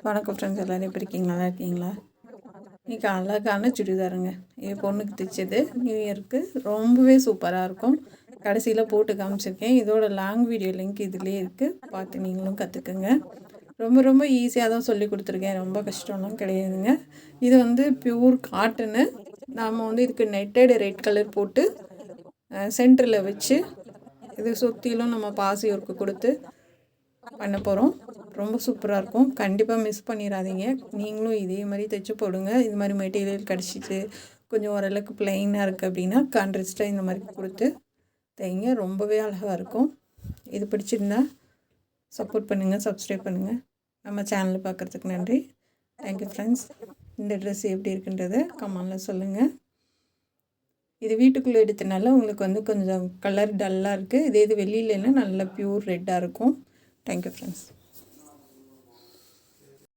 வணக்கம் ஃப்ரெண்ட்ஸ், எல்லோரும் எப்படி இருக்கீங்க? நல்லா இருக்கீங்களா? இன்றைக்கி அழகான சுடிதாருங்க. என் பொண்ணுக்கு தைச்சது நியூ இயருக்கு ரொம்பவே சூப்பராக இருக்கும். கடைசியில் போட்டு காமிச்சிருக்கேன். இதோட லாங் வீடியோ லிங்க் இதிலே இருக்குது, பார்த்து நீங்களும் கற்றுக்குங்க. ரொம்ப ரொம்ப ஈஸியாக தான் சொல்லி கொடுத்துருக்கேன், ரொம்ப கஷ்டம்லாம் கிடையாதுங்க. இது வந்து பியூர் காட்டனு. நாம் வந்து இதுக்கு நெட்டட் ரெட் கலர் போட்டு சென்டரில் வச்சு இது சுற்றிலும் நம்ம பாசி ஒர்க்கு கொடுத்து பண்ண போகிறோம். ரொம்ப சூப்பராக இருக்கும். கண்டிப்பாக மிஸ் பண்ணிடாதீங்க. நீங்களும் இதே மாதிரி தைச்சி போடுங்க. இது மாதிரி மெட்டீரியல் கிடச்சிட்டு கொஞ்சம் ஓரளவுக்கு ப்ளைனாக இருக்குது அப்படின்னா கான்ட்ராஸ்ட்டாக இந்த மாதிரி கொடுத்து தைங்க. ரொம்பவே அழகாக இருக்கும். இது பிடிச்சிருந்தா சப்போர்ட் பண்ணுங்கள், சப்ஸ்கிரைப் பண்ணுங்கள். நம்ம சேனலில் பார்க்குறதுக்கு நன்றி. Thank you friends. இந்த ட்ரெஸ் எப்படி இருக்குன்றதை கமெண்டில் சொல்லுங்கள். இது வீட்டுக்குள்ளே எடுத்தனால உங்களுக்கு வந்து கொஞ்சம் கலர் டல்லாக இருக்குது. இது வெளியிலன்னா நல்லா ப்யூர் ரெட்டாக இருக்கும். Thank you friends.